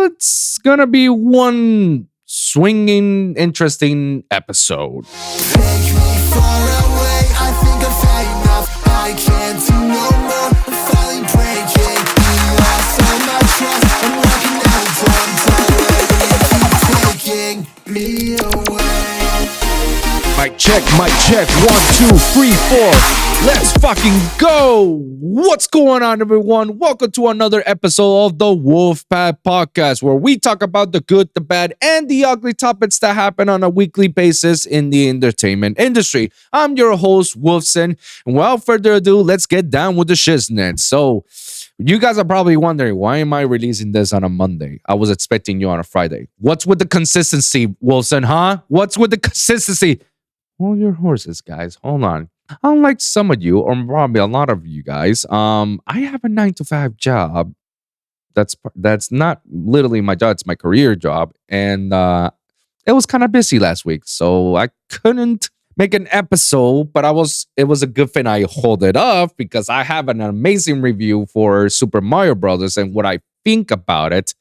it's gonna be one swinging, interesting episode. Take me far away, I think I've had enough. I can't do no more, I'm finally breaking. You lost all my trust, I'm walking out the door. I'm tired, you keep taking me away. Mic check, 1, 2, 3, 4. Let's fucking go. What's going on, everyone? Welcome to another episode of the WOLVPVCK podcast, where we talk about the good, the bad, and the ugly topics that happen on a weekly basis in the entertainment industry. I'm your host, Wolfson, and without further ado, let's get down with the shiznit. So, you guys are probably wondering, why am I releasing this on a Monday? I was expecting you on a Friday. What's with the consistency, Wilson, huh? What's with the consistency? Hold your horses, guys. Hold on. Unlike some of you, or probably a lot of you guys, I have a 9-to-5 job. That's not literally my job; it's my career job, and it was kind of busy last week, so I couldn't make an episode. But it was a good thing I hold it up because I have an amazing review for Super Mario Brothers and what I think about it.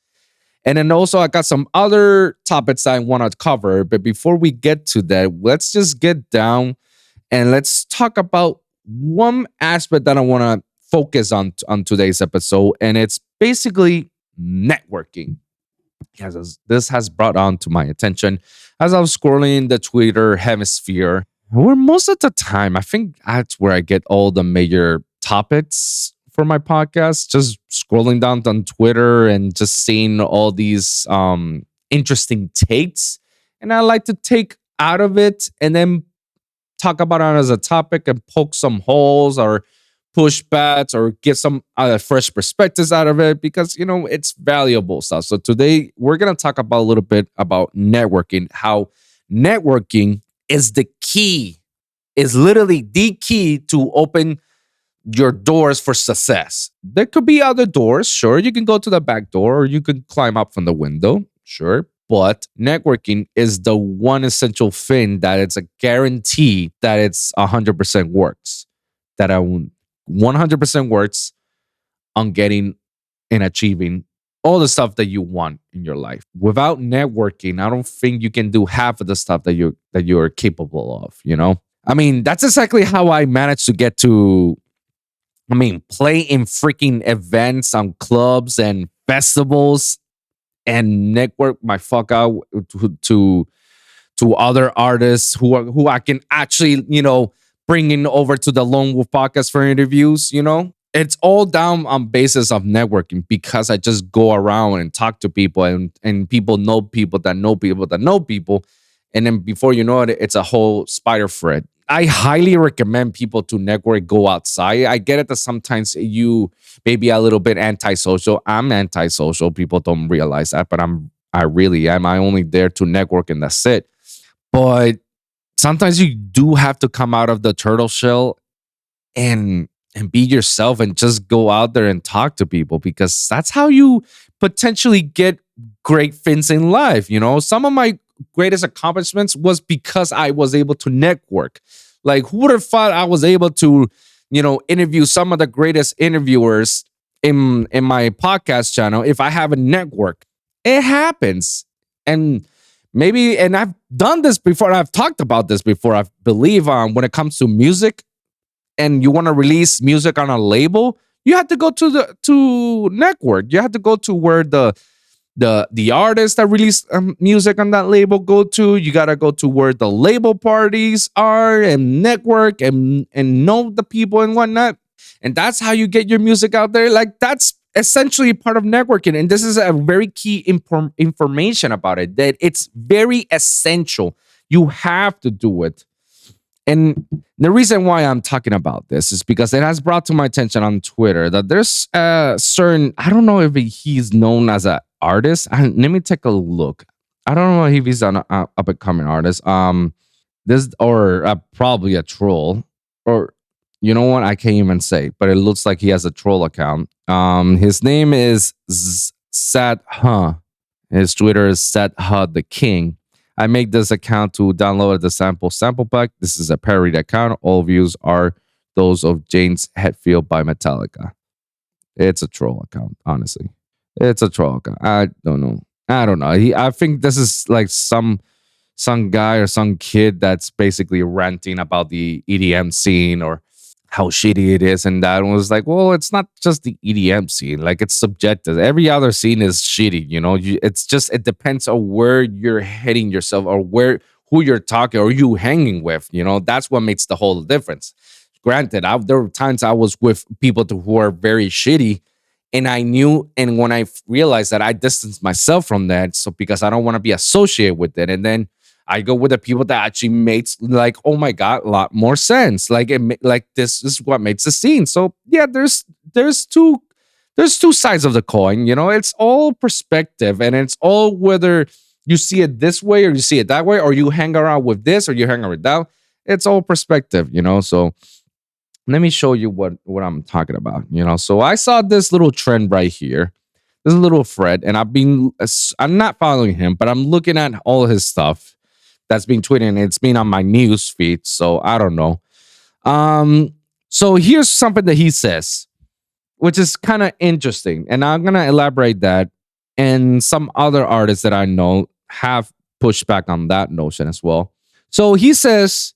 And then also I got some other topics I want to cover. But before we get to that, let's just get down and let's talk about one aspect that I want to focus on today's episode. And it's basically networking. Yes, this has brought on to my attention as I was scrolling the Twitter hemisphere, where most of the time, I think that's where I get all the major topics for my podcast, just scrolling down on Twitter and just seeing all these interesting takes. And I like to take out of it and then talk about it as a topic and poke some holes or push bats or get some fresh perspectives out of it because, you know, it's valuable stuff. So today we're going to talk about a little bit about networking, how networking is the key, is literally the key to open your doors for success. There could be other doors. Sure, you can go to the back door or you can climb up from the window. Sure. But networking is the one essential thing that it's a guarantee that it's 100% works. That 100% works on getting and achieving all the stuff that you want in your life. Without networking, I don't think you can do half of the stuff that you're capable of, you know? I mean, that's exactly how I managed to get to play in freaking events on clubs and festivals and network my fuck out to other artists who I can actually, you know, bring in over to the Lone Wolf podcast for interviews, you know? It's all down on basis of networking because I just go around and talk to people and people know people that know people that know people. And then before you know it, it's a whole spider thread. I highly recommend people to network, go outside. I get it that sometimes you may be a little bit antisocial. I'm antisocial. People don't realize that, but I really am. I'm only there to network and that's it. But sometimes you do have to come out of the turtle shell and be yourself and just go out there and talk to people because that's how you potentially get great things in life. You know, some of my greatest accomplishments was because I was able to network. Like, who would have thought I was able to, you know, interview some of the greatest interviewers in my podcast channel if I have a network? It happens. And I've done this before. I've talked about this before. I believe when it comes to music and you want to release music on a label, you have to go to network. You have to go to where the artists that release music on that label go to. You got to go to where the label parties are and network and know the people and whatnot. And that's how you get your music out there. Like, that's essentially part of networking. And this is a very key information about it, that it's very essential. You have to do it. And the reason why I'm talking about this is because it has brought to my attention on Twitter that there's a certain, I don't know if he's known as an artist. Let me take a look. I don't know if he's an up-and-coming artist. Probably a troll, or you know what? I can't even say, but it looks like he has a troll account. His name is SadHu. His Twitter is SadHu the King. I make this account to download the sample pack. This is a parody account. All views are those of James Hetfield by Metallica. It's a troll account, honestly. It's a troll account. I don't know. I don't know. I think this is like some guy or some kid that's basically ranting about the EDM scene or how shitty it is, and that was like, well, it's not just the EDM scene. Like it's subjective. Every other scene is shitty. It's just it depends on where you're heading yourself or who you're talking or you hanging with. That's what makes the whole difference. Granted, there were times I was with people who are very shitty, and I knew, and when I realized that, I distanced myself from that, so because I don't want to be associated with it, and then I go with the people that actually makes like, oh my god, a lot more sense. Like like this is what makes the scene. So yeah, there's two sides of the coin. It's all perspective, and it's all whether you see it this way or you see it that way, or you hang around with this or you hang around with that. It's all perspective. So let me show you what I'm talking about. So I saw this little trend right here. This little thread, and I'm not following him, but I'm looking at all his stuff that's been tweeting, and it's been on my news feed, so I don't know. So here's something that he says, which is kind of interesting, and I'm gonna elaborate that. And some other artists that I know have pushed back on that notion as well. So he says,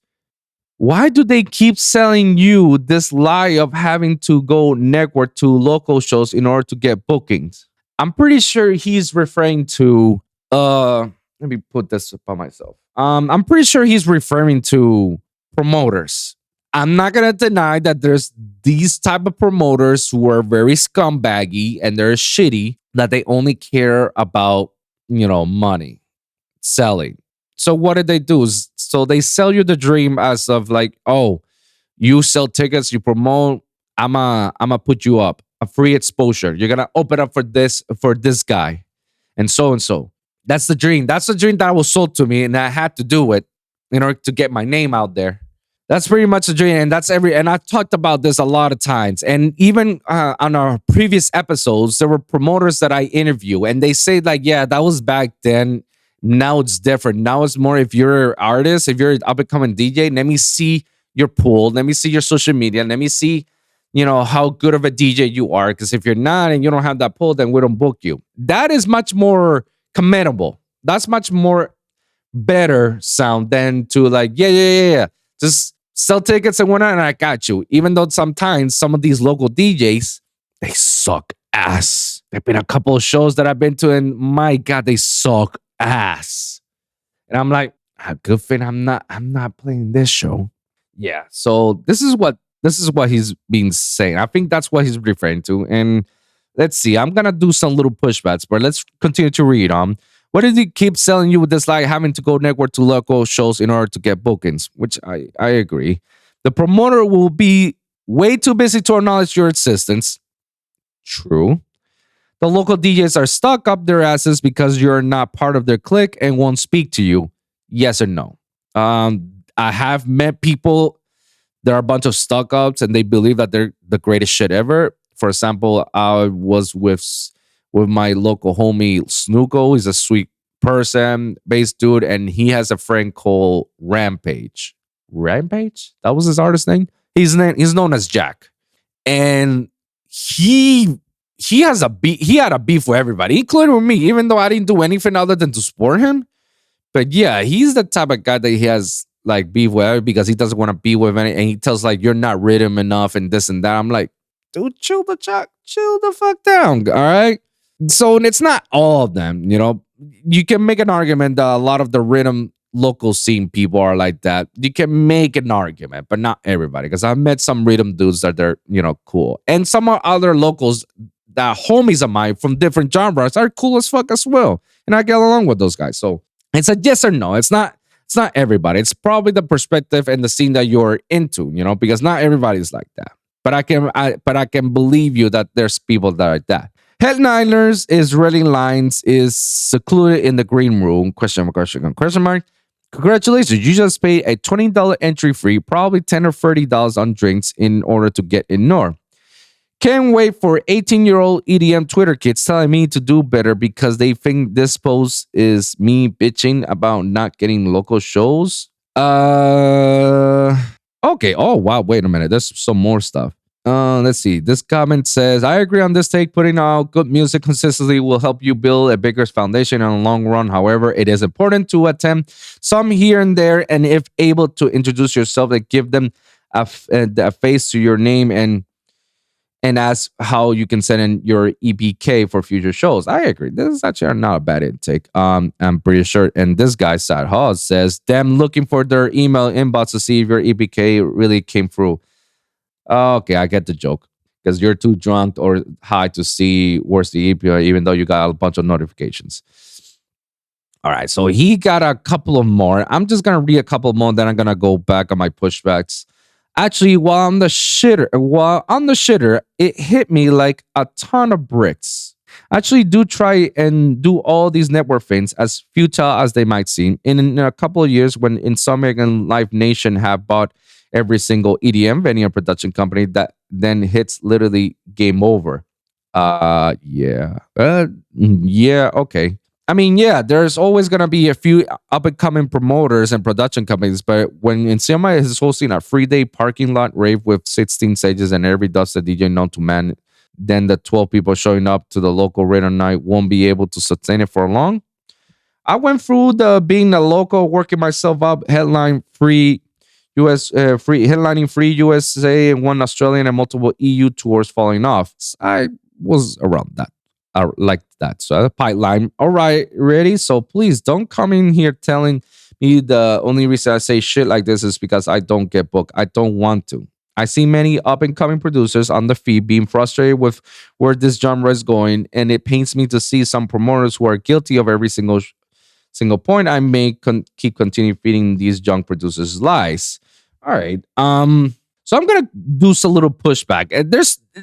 why do they keep selling you this lie of having to go network to local shows in order to get bookings? I'm pretty sure he's referring to let me put this by myself. I'm pretty sure he's referring to promoters. I'm not gonna deny that there's these type of promoters who are very scumbaggy and they're shitty, that they only care about money, selling. So what did they do? So they sell you the dream as of like, oh, you sell tickets, you promote, I'ma put you up a free exposure. You're gonna open up for this guy, and so and so. That's the dream. That's the dream that was sold to me, and I had to do it in order to get my name out there. That's pretty much the dream, and and I've talked about this a lot of times. And even on our previous episodes, there were promoters that I interview, and they say like, yeah, that was back then. Now it's different. Now it's more, if you're an artist, if you're an up and coming DJ, let me see your pool, let me see your social media, let me see, how good of a DJ you are. Because if you're not and you don't have that pull, then we don't book you. That is much more commendable. That's much more better sound than to like, yeah. Just sell tickets and whatnot, and I got you. Even though sometimes some of these local DJs, they suck ass. There've been a couple of shows that I've been to, and my God, they suck ass. And I'm like, good thing I'm not playing this show. Yeah. So this is what he's been saying. I think that's what he's referring to. And let's see. I'm gonna do some little pushbacks, but let's continue to read on. What did he keep selling you with this, like having to go network to local shows in order to get bookings? Which I agree. The promoter will be way too busy to acknowledge your existence. True. The local DJs are stuck up their asses because you're not part of their clique and won't speak to you. Yes or no? I have met people. There are a bunch of stuck ups, and they believe that they're the greatest shit ever. For example, I was with my local homie Snuko. He's a sweet person, bass dude, and he has a friend called Rampage. Rampage? That was his artist name? He's known as Jack. And he had a beef with everybody, including with me, even though I didn't do anything other than to support him. But yeah, he's the type of guy that he has like beef with because he doesn't want to be with any, and he tells like, you're not rhythm enough and this and that. I'm like, dude, chill the fuck down, all right? So it's not all of them, You can make an argument that a lot of the rhythm local scene people are like that. You can make an argument, but not everybody, because I've met some rhythm dudes that they're, cool. And some other locals that homies of mine from different genres are cool as fuck as well. And I get along with those guys. So it's a yes or no. It's not everybody. It's probably the perspective and the scene that you're into, because not everybody's like that. But I can believe you that there's people that are like that. Headliners is reading lines is secluded in the green room. Question mark. Congratulations, you just paid a $20 entry fee, probably $10 or $30 on drinks in order to get in Nor. Can't wait for 18-year-old EDM Twitter kids telling me to do better because they think this post is me bitching about not getting local shows. Okay. Oh, wow. Wait a minute. There's some more stuff. Let's see. This comment says, I agree on this take. Putting out good music consistently will help you build a bigger foundation in the long run. However, it is important to attempt some here and there, and if able to introduce yourself, that give them a face to your name, and ask how you can send in your EPK for future shows. I agree. This is actually not a bad intake. I'm pretty sure. And this guy, SadHu, says, them looking for their email inbox to see if your EPK really came through. Okay, I get the joke. Because you're too drunk or high to see where's the EPK, even though you got a bunch of notifications. All right, so he got a couple of more. I'm just going to read a couple more, then I'm going to go back on my pushbacks. Actually, while on the shitter, it hit me like a ton of bricks. Actually, do try and do all these network things, as futile as they might seem. In a couple of years, when Insomniac and Live Nation have bought every single EDM venue and production company, that then hits literally game over. Yeah, okay. I mean, yeah, there's always going to be a few up-and-coming promoters and production companies, but when Insomniac is hosting a 3-day parking lot rave with 16 stages and every dusted DJ known to man, then the 12 people showing up to the local radar night won't be able to sustain it for long. I went through being a local, working myself up, headlining free USA and one Australian and multiple EU tours falling off. I was around that. I like that. So pipeline. All right, ready? So please don't come in here telling me the only reason I say shit like this is because I don't get booked. I don't want to. I see many up and coming producers on the feed being frustrated with where this genre is going, and it pains me to see some promoters who are guilty of every single point I make keep continue feeding these young producers lies. All right. So I'm gonna do some little pushback. And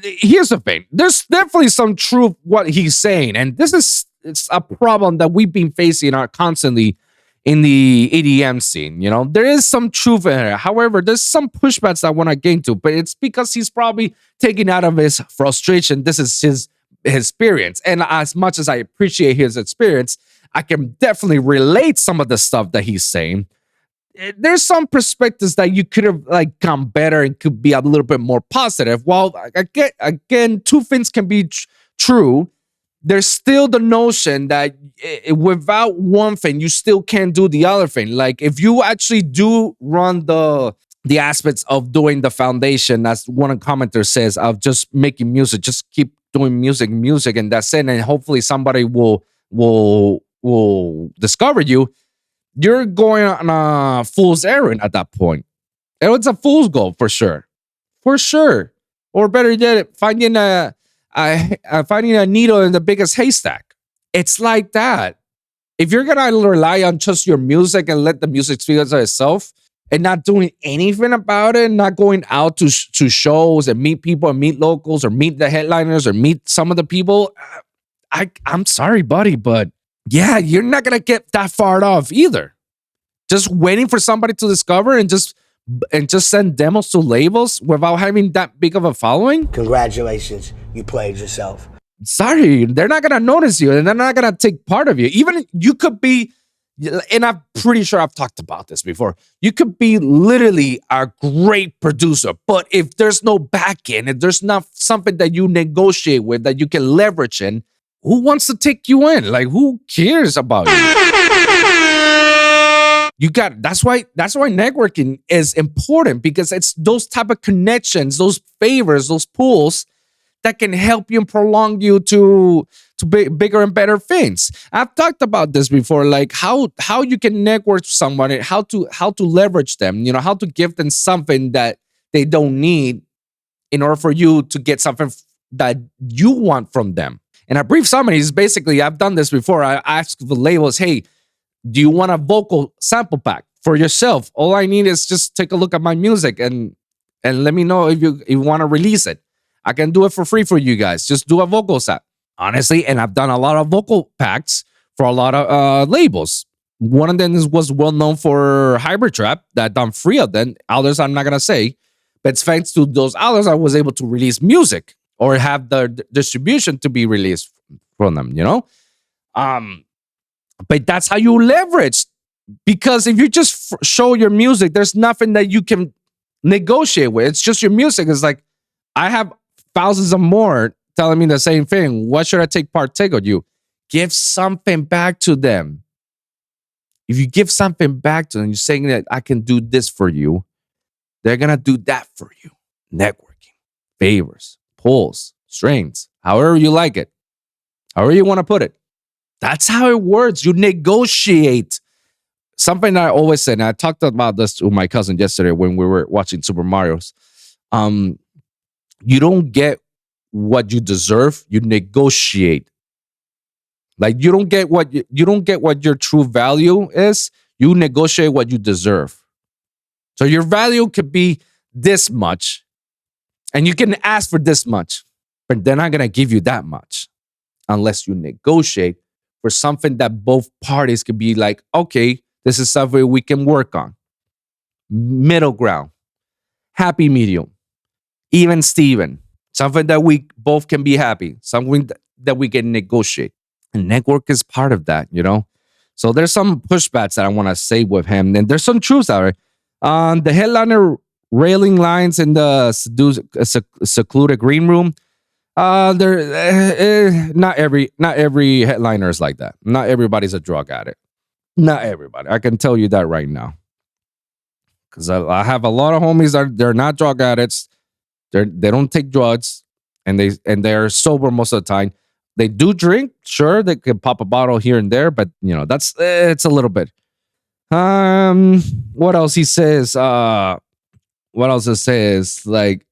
here's the thing. There's definitely some truth what he's saying, and it's a problem that we've been facing constantly in the EDM scene. You know, there is some truth in it. However, there's some pushbacks I want to get into, but it's because he's probably taking out of his frustration. This is his experience, and as much as I appreciate his experience, I can definitely relate some of the stuff that he's saying. There's some perspectives that you could have come better and could be a little bit more positive. While again, two things can be true. There's still the notion that without one thing, you still can't do the other thing. Like if you actually do run the aspects of doing the foundation, as one commenter says, of just making music, just keep doing music, and that's it. And hopefully somebody will discover you. You're going on a fool's errand at that point. It's a fool's goal for sure. Or better yet, finding a needle in the biggest haystack. It's like that. If you're gonna rely on just your music and let the music speak for itself, and not doing anything about it, not going out to shows and meet people and meet locals or meet the headliners or meet some of the people, I'm sorry, buddy, but yeah, you're not gonna get that far off either. Just waiting for somebody to discover and just send demos to labels without having that big of a following. Congratulations, you played yourself. Sorry, they're not gonna notice you and they're not gonna take part of you. Even you could be, and I'm pretty sure I've talked about this before. You could be literally a great producer, but if there's no back end, if there's not something that you negotiate with that you can leverage in, who wants to take you in? Like, who cares about you? That's why networking is important, because it's those type of connections, those favors, those pulls that can help you and prolong you to bigger and better things. I've talked about this before, like how you can network with someone, how to leverage them, you know, how to give them something that they don't need in order for you to get something that you want from them. And a brief summary is basically, I've done this before. I ask the labels, hey, do you want a vocal sample pack for yourself? All I need is just take a look at my music and let me know if you want to release it. I can do it for free for you guys. Just do a vocal set. Honestly, and I've done a lot of vocal packs for a lot of labels. One of them was well known for Hybrid Trap, that I've done 3 of them. Others I'm not going to say. But thanks to those others, I was able to release music or have the distribution to be released from them, you know? But that's how you leverage. Because if you just show your music, there's nothing that you can negotiate with. It's just your music. It's like, I have thousands of more telling me the same thing. What should I partake of you? Give something back to them. If you give something back to them, you're saying that I can do this for you, they're going to do that for you. Networking, favors, pulls, strings, however you like it, however you want to put it. That's how it works. You negotiate. Something that I always say, and I talked about this with my cousin yesterday when we were watching Super Mario's. You don't get what you deserve. You negotiate. Like you don't get what your true value is. You negotiate what you deserve. So your value could be this much, and you can ask for this much, but they're not gonna give you that much unless you negotiate for something that both parties could be like, okay, this is something we can work on. Middle ground, happy medium, even Steven, something that we both can be happy, something that we can negotiate. And network is part of that, you know? So there's some pushbacks that I want to say with him. And there's some truths out there. The headliner railing lines in the secluded green room. Not every headliner is like that. Not everybody's a drug addict. Not everybody. I can tell you that right now. Because I have a lot of homies that they're not drug addicts. They don't take drugs, and they're sober most of the time. They do drink, sure. They can pop a bottle here and there, but you know it's a little bit. What else he says? What else it says? Like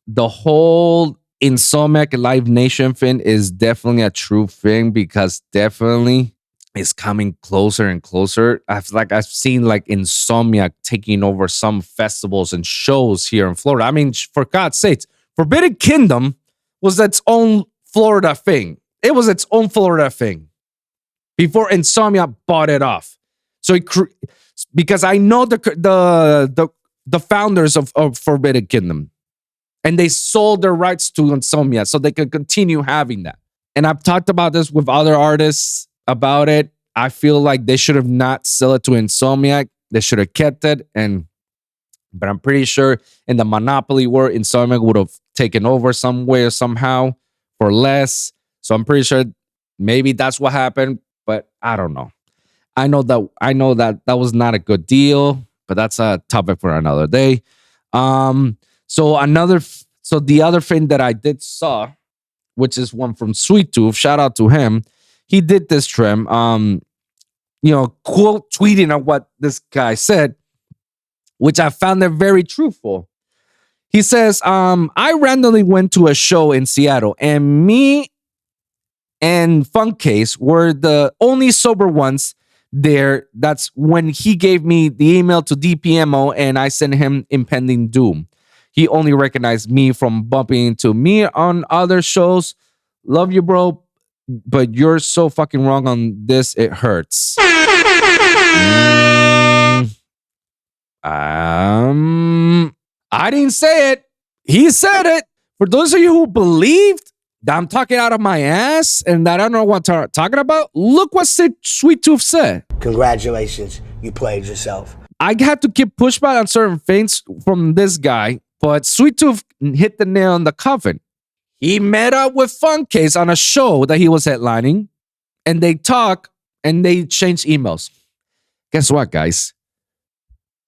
the whole Insomniac Live Nation thing is definitely a true thing because definitely it's coming closer and closer. I've seen like Insomniac taking over some festivals and shows here in Florida. I mean, for God's sakes, Forbidden Kingdom was its own Florida thing. It was its own Florida thing before Insomniac bought it off. So because I know the founders of Forbidden Kingdom, and they sold their rights to Insomniac so they could continue having that. And I've talked about this with other artists about it. I feel like they should have not sold it to Insomniac. They should have kept it. But I'm pretty sure in the monopoly world, Insomniac would have taken over some way or somehow for less. So I'm pretty sure maybe that's what happened, but I don't know. I know that was not a good deal, but that's a topic for another day. So the other thing that I did saw, which is one from Sweet Tooth, shout out to him. He did this trim, quote tweeting on what this guy said, which I found it very truthful. He says, I randomly went to a show in Seattle, and me and Funkcase were the only sober ones there. That's when he gave me the email to DPMO, and I sent him Impending Doom. He only recognized me from bumping into me on other shows. Love you, bro, but you're so fucking wrong on this. It hurts. I didn't say it. He said it. For those of you who believed that I'm talking out of my ass and that I don't know what I'm talking about, look what Sweet Tooth said. Congratulations, you played yourself. I had to keep pushback on certain things from this guy, but Sweet Tooth hit the nail on the coffin. He met up with Funkcase on a show that he was headlining, and they talk and they exchange emails. Guess what, guys?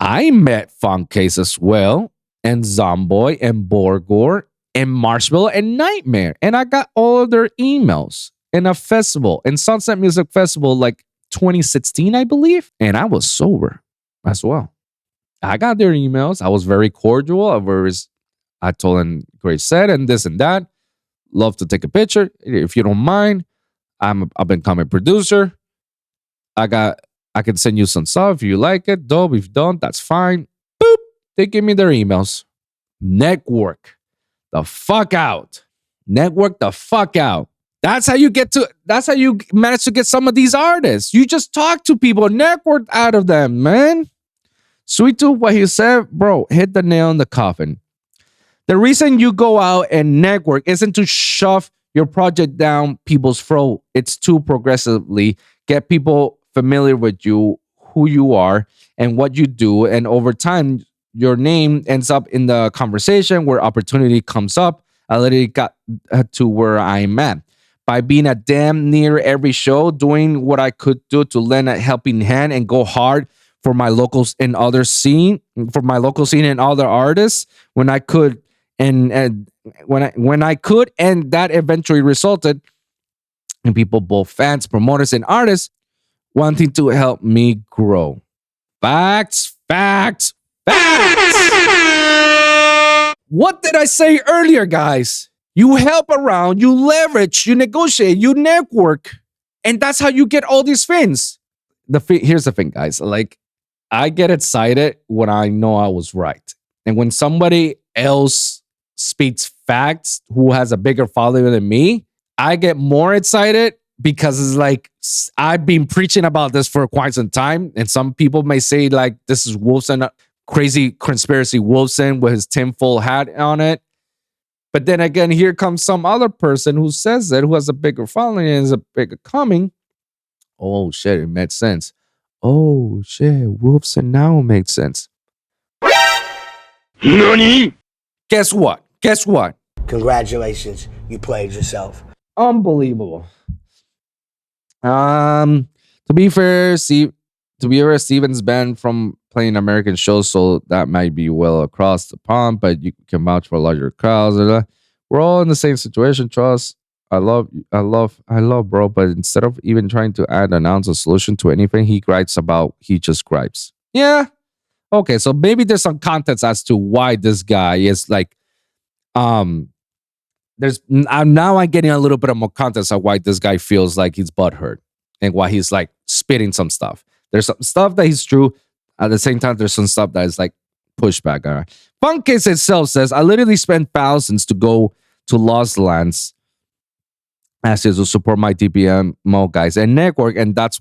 I met Funkcase as well, and Zomboy, and Borgor, and Marshmallow, and Nightmare. And I got all of their emails in a festival, in Sunset Music Festival, like 2016, I believe. And I was sober as well. I got their emails. I was very cordial. I told them great set and this and that. Love to take a picture. If you don't mind, I'm up and coming producer. I can send you some stuff if you like it. Dope. If you don't, that's fine. Boop. They give me their emails. Network the fuck out. Network the fuck out. That's how you manage to get some of these artists. You just talk to people, network out of them, man. Sweet Tooth, what he said, bro, hit the nail in the coffin. The reason you go out and network isn't to shove your project down people's throat. It's to progressively get people familiar with you, who you are, and what you do. And over time, your name ends up in the conversation where opportunity comes up. I literally got to where I'm at by being at damn near every show, doing what I could do to lend a helping hand and go hard for my locals and other scene, for my local scene and other artists when I could, and when I could, and that eventually resulted in people, both fans, promoters, and artists, wanting to help me grow. Facts, facts, facts. What did I say earlier, guys? You help around, you leverage, you negotiate, you network, and that's how you get all these things. Here's the thing, guys. Like, I get excited when I know I was right. And when somebody else speaks facts who has a bigger following than me, I get more excited because it's like I've been preaching about this for quite some time. And some people may say, like, this is Wolfson, crazy conspiracy Wolfson with his tinfoil hat on it. But then again, here comes some other person who says it, who has a bigger following and is a bigger coming. Oh, shit, it makes sense. Oh, shit, Wolfson now makes sense. NANI? Guess what? Guess what? Congratulations, you played yourself. Unbelievable. To be fair, Steven's banned from playing American shows, so that might be well across the pond, but you can vouch for larger crowds. We're all in the same situation, trust. I love, bro, but instead of even trying to announce a solution to anything he gripes about, he just gripes. Yeah. Okay, so maybe there's some context as to why this guy is like, I'm getting a little bit of more context of why this guy feels like he's butthurt and why he's like spitting some stuff. There's some stuff that he's true. At the same time, there's some stuff that is like pushback. All right. Funkcase itself says, I literally spent thousands to go to Lost Lands as to support my DPMO guys and network, and that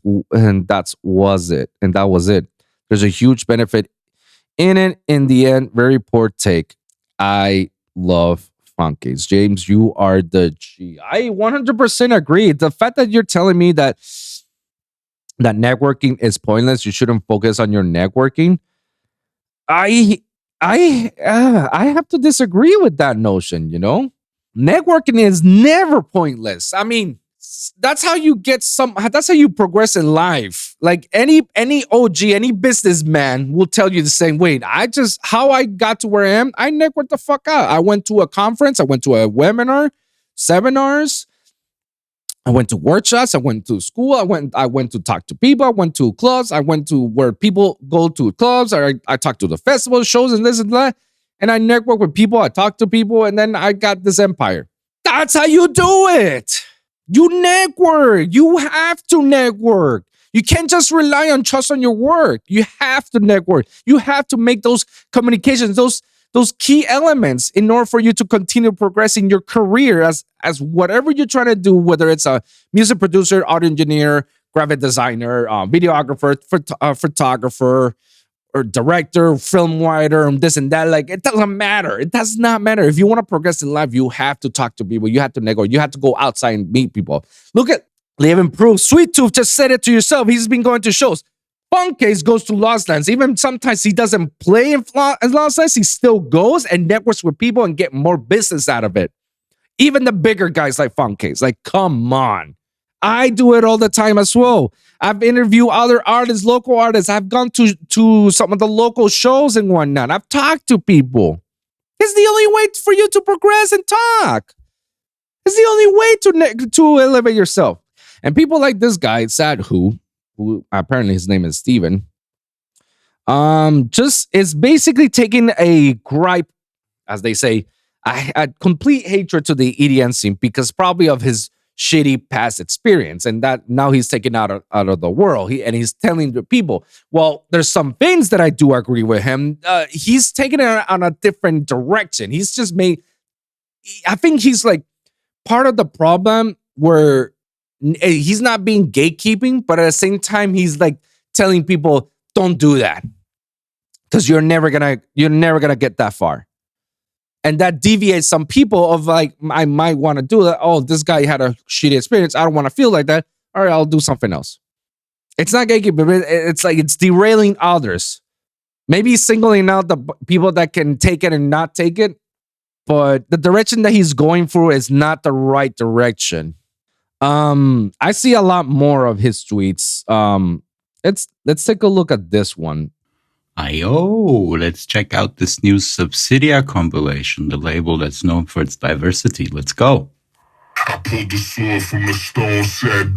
was it. There's a huge benefit in it. In the end, very poor take. I love Funkcase. James, you are the G. I 100% agree. The fact that you're telling me that networking is pointless, you shouldn't focus on your networking. I have to disagree with that notion, you know? Networking is never pointless. I mean, that's how you that's how you progress in life. Like any OG, any businessman will tell you the same way. How I got to where I am, I networked the fuck out. I went to a conference, I went to a webinar, seminars, I went to workshops, I went to school, I went to talk to people, I went to clubs, I went to where people go to clubs, I talked to the festival shows and this and that. And I network with people, I talk to people, and then I got this empire. That's how you do it. You network. You have to network. You can't just rely on trust on your work. You have to network. You have to make those communications, those key elements in order for you to continue progressing your career as whatever you're trying to do, whether it's a music producer, audio engineer, graphic designer, videographer, photographer, or director, film writer, and this and that. Like, it doesn't matter. It does not matter. If you want to progress in life, you have to talk to people. You have to network. You have to go outside and meet people. Look at Live and Prove. Sweet Tooth just said it to yourself. He's been going to shows. Funkcase goes to Lost Lands. Even sometimes he doesn't play in Lost Lands. He still goes and networks with people and get more business out of it. Even the bigger guys like Funkcase. Like, come on. I do it all the time as well. I've interviewed other artists, local artists. I've gone to some of the local shows and whatnot. I've talked to people. It's the only way for you to progress and talk. It's the only way to elevate yourself. And people like this guy, SadHu, who apparently his name is Steven, just is basically taking a gripe, as they say, a complete hatred to the EDM scene because probably of his shitty past experience, and that now he's taken out of the world. He's telling the people, well, there's some things that I do agree with him. He's taken it on a different direction. I think he's like part of the problem where he's not being gatekeeping, but at the same time, he's like telling people, don't do that because you're never gonna get that far. And that deviates some people of like, I might want to do that. Oh, this guy had a shitty experience. I don't want to feel like that. All right, I'll do something else. It's not gatekeeping, but it's like it's derailing others Maybe singling out the people that can take it and not take it, but the direction that he's going through is not the right direction. I see a lot more of his tweets. Let's take a look at this one. Ayo, let's check out this new Subsidia compilation, the label that's known for its diversity. Let's go. I pulled the sword from the stone, said,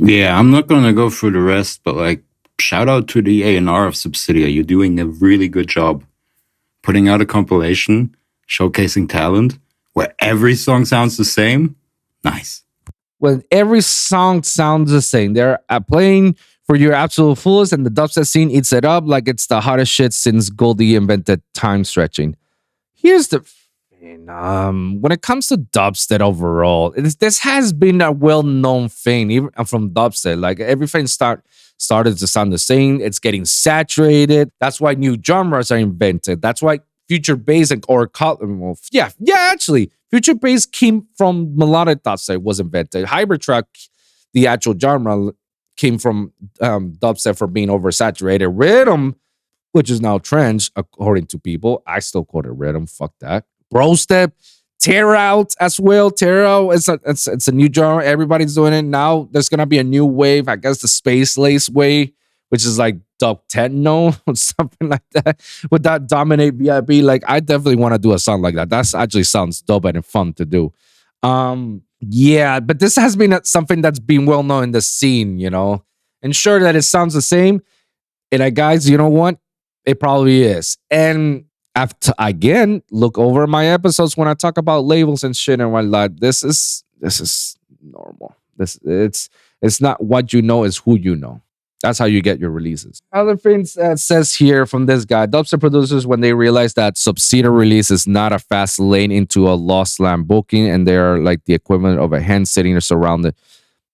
Yeah, I'm not gonna go through the rest, but like, shout out to the A&R of Subsidia. You're doing a really good job putting out a compilation, showcasing talent, where every song sounds the same. Nice. When every song sounds the same, they're playing for your absolute fullest, and the dubstep scene eats it up like it's the hottest shit since Goldie invented time stretching. Here's the thing. When it comes to dubstep overall, this has been a well-known thing, even from dubstep. Like everything started to sound the same. It's getting saturated. That's why new genres are invented. That's why future bass actually, future bass came from melodic dubstep was invented. Hybrid track, the actual genre, came from dubstep for being oversaturated. Rhythm, which is now trends according to people. I still call it rhythm. Fuck that. Bro step, tear out as well. Tear out it's a new genre. Everybody's doing it now. There's gonna be a new wave. I guess the space lace wave, which is like dub techno or something like that. Would that dominate VIP? Like, I definitely want to do a song like that. That's actually sounds dope and fun to do. Yeah, but this has been something that's been well known in the scene, you know. Ensure that it sounds the same. And guys, you know what? It probably is. And after again, look over my episodes when I talk about labels and shit and whatnot. This is normal. It's not what you know, it's who you know. That's how you get your releases. Other things that says here from this guy, dubstep producers, when they realize that Subsidia release is not a fast lane into a lost land booking, and they are like the equivalent of a hen sitting surrounded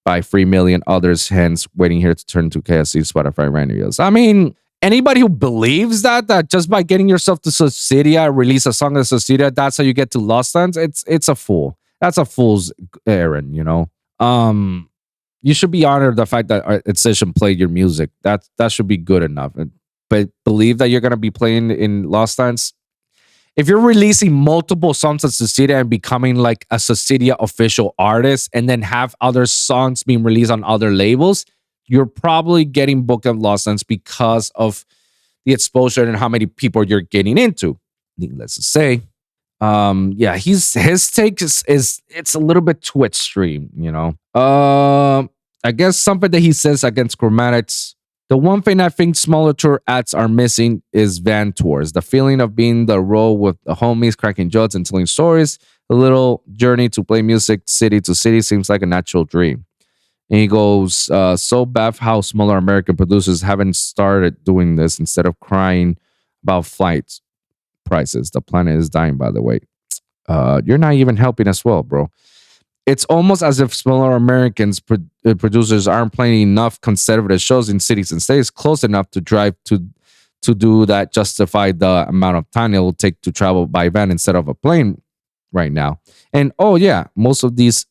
by 3 million others hens waiting here to turn to KFC, Spotify, radios. I mean, anybody who believes that just by getting yourself to Subsidia, release a song of Subsidia, that's how you get to lost lands, it's a fool. That's a fool's errand, you know? You should be honored the fact that Incision played your music. That should be good enough. But believe that you're going to be playing in Lost Lands. If you're releasing multiple songs of Subsidia and becoming like a Subsidia official artist and then have other songs being released on other labels, you're probably getting booked at Lost Lands because of the exposure and how many people you're getting into. Needless to say. Yeah, his take is it's a little bit too extreme, you know. I guess something that he says against Chromatics. The one thing I think smaller tour acts are missing is van tours. The feeling of being the role with the homies, cracking jokes and telling stories. A little journey to play music city to city seems like a natural dream. And he goes, so bad how smaller American producers haven't started doing this instead of crying about flights prices. The planet is dying, by the way. You're not even helping as well, bro. It's almost as if smaller Americans producers aren't playing enough conservative shows in cities and states close enough to drive to do that justify the amount of time it will take to travel by van instead of a plane right now. And oh yeah, most of these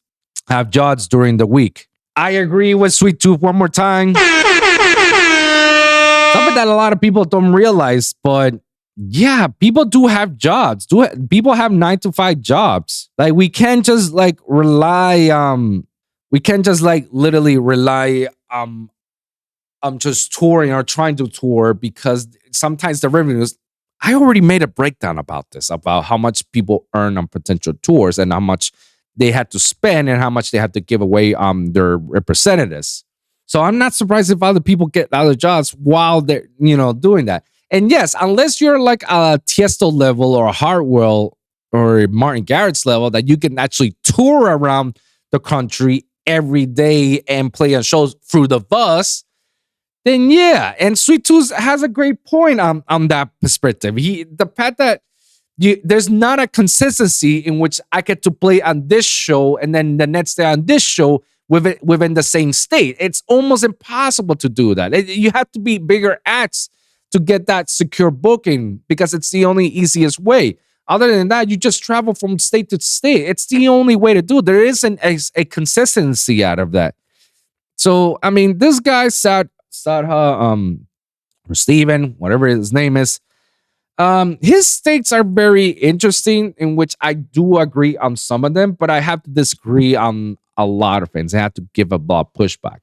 have jobs during the week. I agree with Sweet Tooth one more time. Something that a lot of people don't realize, but yeah, people do have jobs. People have 9-to-5 jobs. Like we can't just like rely. We can't just like literally rely. Just touring or trying to tour because sometimes the revenues. I already made a breakdown about this, about how much people earn on potential tours and how much they had to spend and how much they have to give away their representatives. So I'm not surprised if other people get other jobs while they're doing that. And yes, unless you're like a Tiesto level or a Hardwell or Martin Garrix's level that you can actually tour around the country every day and play on shows through the bus, then yeah. And Sweet Tooth has a great point on that perspective. The fact that there's not a consistency in which I get to play on this show and then the next day on this show within the same state. It's almost impossible to do that. You have to be bigger acts to get that secure booking because it's the only easiest way. Other than that, you just travel from state to state. It's the only way to do it. There isn't a consistency out of that. So, I mean, this guy, SadHu, or Steven, whatever his name is, his states are very interesting, in which I do agree on some of them, but I have to disagree on a lot of things. I have to give a lot of pushback.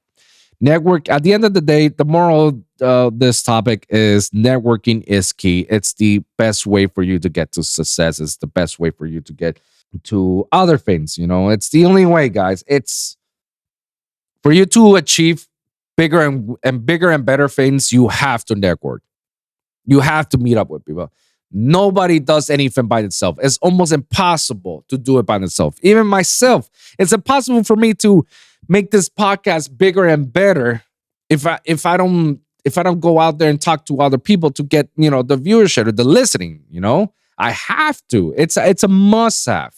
Network, at the end of the day, the moral of this topic is networking is key. It's the best way for you to get to success. It's the best way for you to get to other things. It's the only way, guys. It's for you to achieve bigger and bigger and better things. You have to network. You have to meet up with people. Nobody does anything by themselves. It's almost impossible to do it by themselves. Even myself, it's impossible for me to make this podcast bigger and better if I don't go out there and talk to other people to get the viewership or the listening. I have to. It's a must have.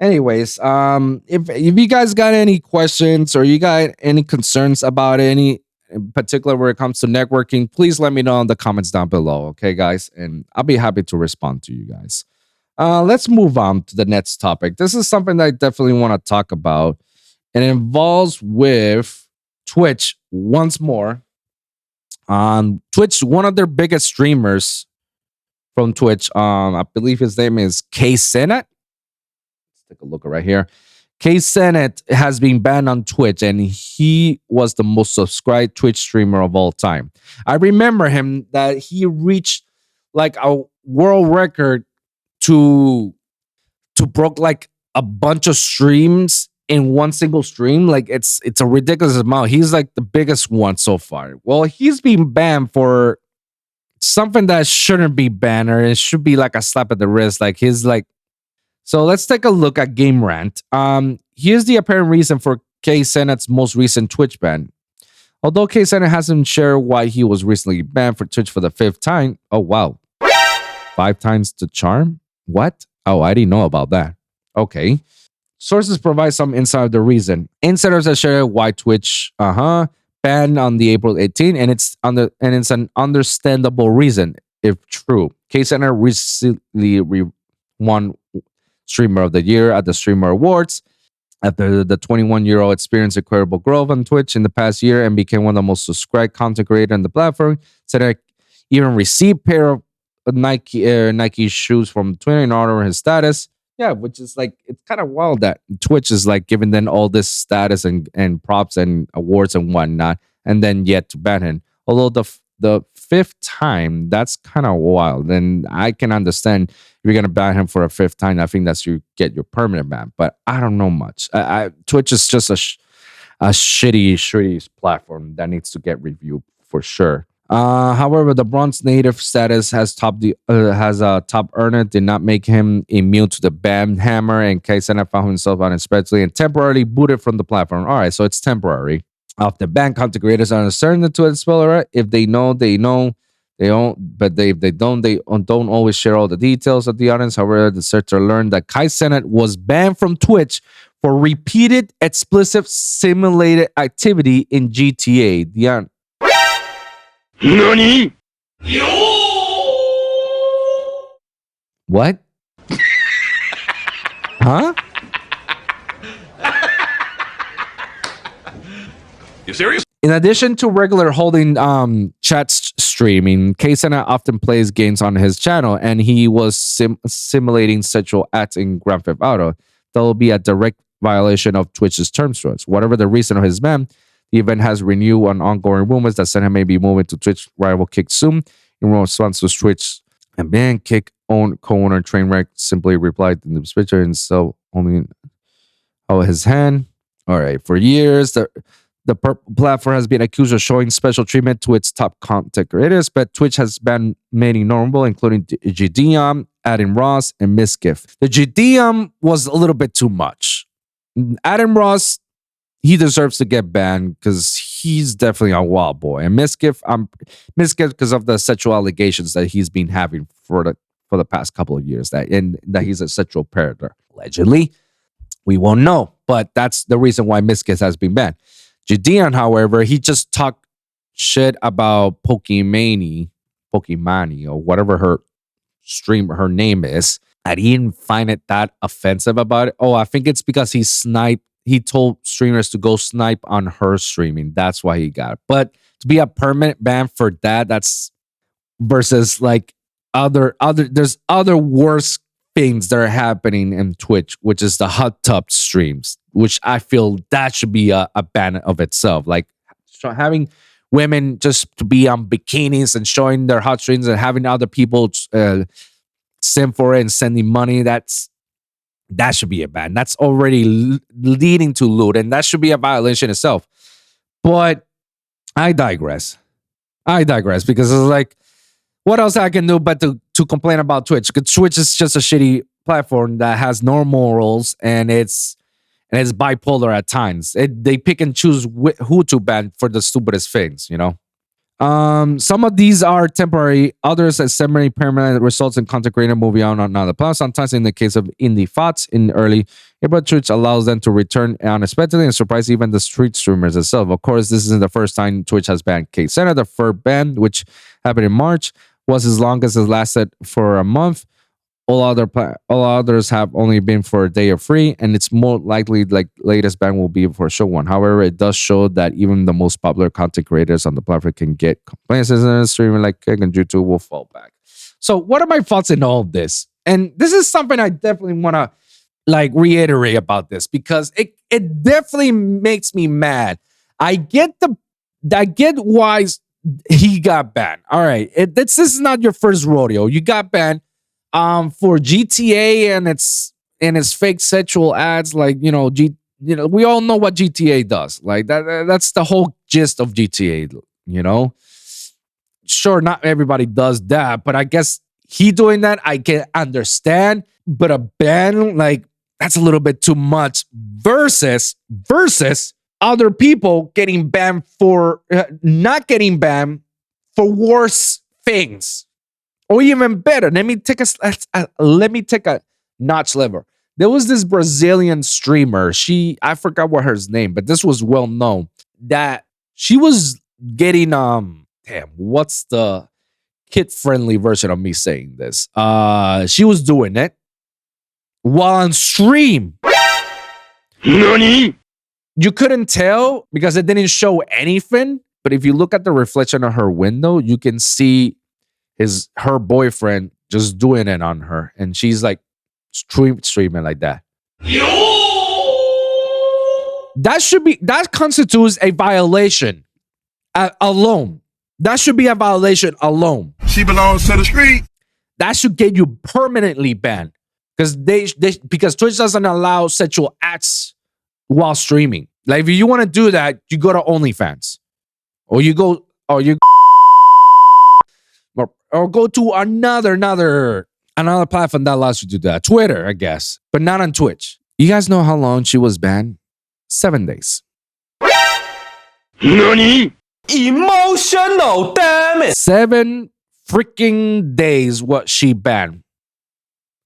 Anyways, if you guys got any questions or you got any concerns about any in particular where it comes to networking, please let me know in the comments down below, okay, guys? And I'll be happy to respond to you guys. Let's move on to the next topic. This is something that I definitely want to talk about. It involves with Twitch once more. On Twitch, one of their biggest streamers from Twitch, I believe his name is K Senate. Let's take a look right here. K Senate has been banned on Twitch, and he was the most subscribed Twitch streamer of all time. I remember him that he reached like a world record to broke like a bunch of streams in one single stream. Like it's a ridiculous amount. He's like the biggest one so far. Well, he's been banned for something that shouldn't be banned, or it should be like a slap at the wrist. Like his like. So let's take a look at Game Rant. Here's the apparent reason for K Senate's most recent Twitch ban. Although K Senate hasn't shared why he was recently banned for Twitch for the 5th time. Oh wow, 5 times the charm. What? Oh, I didn't know about that. Okay. Sources provide some insight of the reason. Insiders have shared why Twitch banned on the April 18, and it's an understandable reason if true. K Center recently won Streamer of the Year at the Streamer Awards. After the 21-year-old experienced incredible growth on Twitch in the past year and became one of the most subscribed content creators on the platform, Center even received a pair of Nike shoes from Twitter in honor of his status. Yeah, which is like, it's kind of wild that Twitch is like giving them all this status and props and awards and whatnot, and then yet to ban him. Although the 5th time, that's kind of wild. And I can understand if you're going to ban him for a 5th time. I think that's you get your permanent ban. But I don't know much. Twitch is just a shitty platform that needs to get reviewed for sure. However, the bronze native status has a top earner did not make him immune to the ban hammer, and K Senate found himself unexpectedly and temporarily booted from the platform. All right, so it's temporary. Off the ban, content creators are uncertain to its spell. If they know, they know. They don't, but if they don't always share all the details of the audience. However, the searcher learned that Kai Senate was banned from Twitch for repeated explicit simulated activity in GTA. NANI? What? Huh? You serious? In addition to regular holding chat streaming, K-Senate often plays games on his channel, and he was simulating sexual acts in Grand Theft Auto. That will be a direct violation of Twitch's terms to us. Whatever the reason of his ban, the event has renewed on ongoing rumors that Senate may be moving to Twitch rival Kick soon. In response to Twitch, and ban Kick co-owner Trainwreck simply replied in the picture and so only his hand. All right, for years the platform has been accused of showing special treatment to its top content creators, but Twitch has banned many notable, including Gideon, Adam Ross, and Misgift. The GDM was a little bit too much. Adam Ross, he deserves to get banned because he's definitely a wild boy. And Misgift because of the sexual allegations that he's been having for the past couple of years, that he's a sexual predator. Allegedly. We won't know, but that's the reason why Misgift has been banned. Gideon, however, he just talked shit about Pokimani, or whatever her name is. I didn't find it that offensive about it. Oh, I think it's because he told streamers to go snipe on her streaming. That's why he got it. But to be a permanent ban for that's versus like there's other worse things that are happening in Twitch, which is the hot tub streams, which I feel that should be a ban of itself. Like having women just to be on bikinis and showing their hot streams and having other people send for it and sending money, that should be a ban. That's already leading to loot, and that should be a violation itself. But I digress because it's like, what else I can do but to complain about Twitch? Because Twitch is just a shitty platform that has no morals, and it's bipolar at times. They pick and choose who to ban for the stupidest things, you know? Some of these are temporary, others as semi-permanent, results in content creator moving on another platform. Sometimes in the case of indie thoughts in early April, Twitch allows them to return unexpectedly and surprise even the street streamers itself. Of course, this isn't the first time Twitch has banned K-Center. The first ban, which happened in March, was as long as it lasted for a month. All others have only been for a day or free, and it's more likely like latest ban will be for a short one. However, it does show that even the most popular content creators on the platform can get complaints, and streaming like Kick and YouTube will fall back. So what are my thoughts in all of this? And this is something I definitely want to like reiterate about this, because it definitely makes me mad. I get why he got banned. All right, this is not your first rodeo. You got banned for GTA and its fake sexual ads. Like, we all know what GTA does. Like that's the whole gist of GTA, you know? Sure, not everybody does that, but I guess he doing that, I can understand. But a ban, like, that's a little bit too much versus other people getting banned for not getting banned for worse things. Or even better, let me take a notch level. There was this Brazilian streamer. I forgot what her name, but this was well known, that she was getting what's the kid-friendly version of me saying this? She was doing it while on stream. Nani? You couldn't tell because it didn't show anything, but if you look at the reflection of her window, you can see her boyfriend just doing it on her, and she's like streaming like that. That constitutes a violation alone. That should be a violation alone. She belongs to the street. That should get you permanently banned because because Twitch doesn't allow sexual acts while streaming. Like if you want to do that, you go to OnlyFans, or you go to another platform that allows you to do that. Twitter, I guess, but not on Twitch. You guys know how long she was banned? 7 days. Nani? Emotional damage. 7 freaking days what she banned.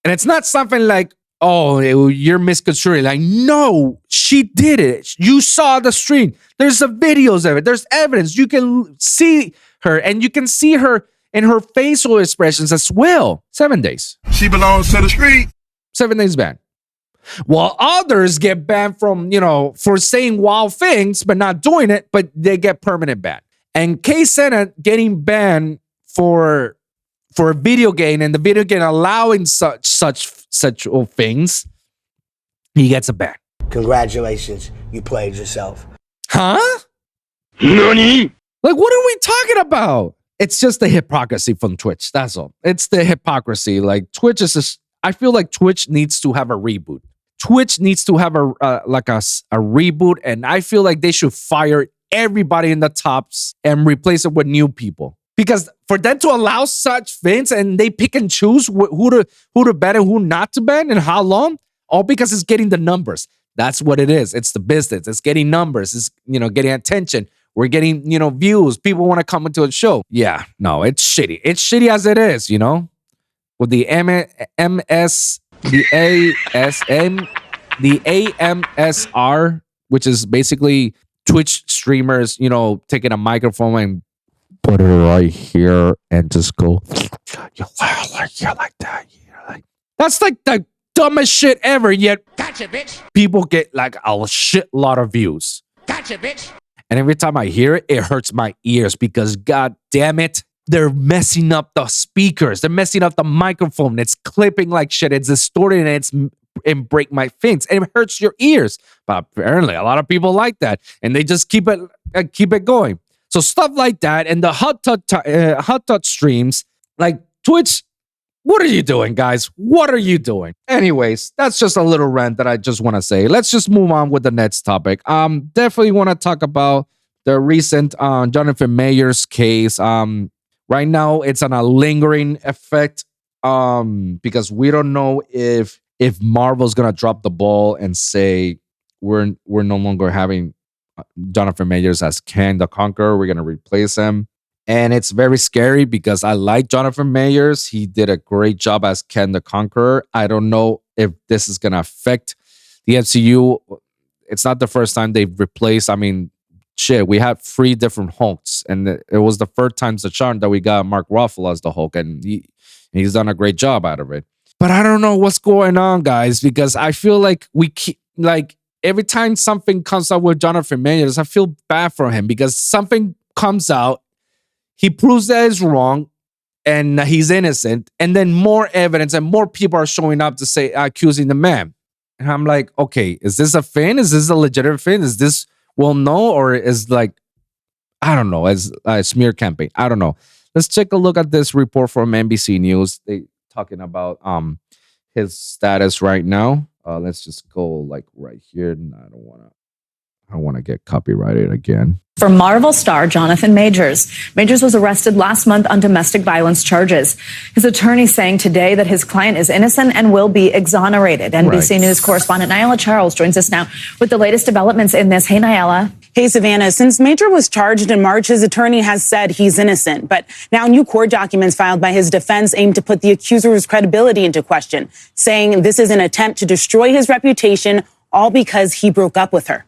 And it's not something like, oh, you're misconstruing. Like, no, she did it. You saw the stream. There's the videos of it. There's evidence. You can see her, and you can see her in her facial expressions as well. 7 days. She belongs to the street. 7 days ban. While others get banned from, for saying wild things, but not doing it, but they get permanent ban. And K-Senate getting banned for a video game, and the video game allowing such sexual things, he gets a ban. Congratulations, you played yourself. Huh? Nani? Like, what are we talking about? It's just the hypocrisy from Twitch. That's all. It's the hypocrisy. Like Twitch I feel like Twitch needs to have a reboot. Twitch needs to have a reboot, and I feel like they should fire everybody in the tops and replace it with new people. Because for them to allow such things and they pick and choose who to ban and who not to ban and how long, all because it's getting the numbers. That's what it is. It's the business. It's getting numbers. It's, getting attention. We're getting, views. People want to come into a show. Yeah, no, it's shitty. It's shitty as it is, with the AMSR, which is basically Twitch streamers, taking a microphone and put it right here and just go, you're like that. That's like the dumbest shit ever. Yet, Gotcha, bitch. People get like a shitload of views. Gotcha, bitch. And every time I hear it, it hurts my ears because, god damn it, they're messing up the speakers. They're messing up the microphone. It's clipping like shit. It's distorting and break my things. And it hurts your ears. But apparently, a lot of people like that, and they just keep it going. So stuff like that, and the hot touch streams, like Twitch. What are you doing, guys? What are you doing? Anyways, that's just a little rant that I just want to say. Let's just move on with the next topic. Definitely want to talk about the recent Jonathan Majors case. Right now, it's on a lingering effect because we don't know if Marvel's gonna drop the ball and say we're no longer having Jonathan Majors as Kang the Conqueror. We're gonna replace him. And it's very scary because I like Jonathan Majors. He did a great job as Kang the Conqueror. I don't know if this is going to affect the MCU. It's not the first time they've replaced. I mean, shit, we had 3 different Hulks. And it was the first time the charm that we got Mark Ruffalo as the Hulk. And he's done a great job out of it. But I don't know what's going on, guys, because I feel like every time something comes out with Jonathan Majors, I feel bad for him because something comes out. He proves that it's wrong and he's innocent. And then more evidence and more people are showing up to say, accusing the man. And I'm like, okay, is this a thing? Is this a legitimate thing? Is this no? Or is I don't know, as a smear campaign? I don't know. Let's take a look at this report from NBC News. They talking about his status right now. Let's just go right here. And I don't want to get copyrighted again. For Marvel star Jonathan Majors. Majors was arrested last month on domestic violence charges. His attorney saying today that his client is innocent and will be exonerated. NBC News correspondent Nyala Charles joins us now with the latest developments in this. Hey, Nyala. Hey, Savannah. Since Major was charged in March, his attorney has said he's innocent. But now new court documents filed by his defense aim to put the accuser's credibility into question, saying this is an attempt to destroy his reputation, all because he broke up with her.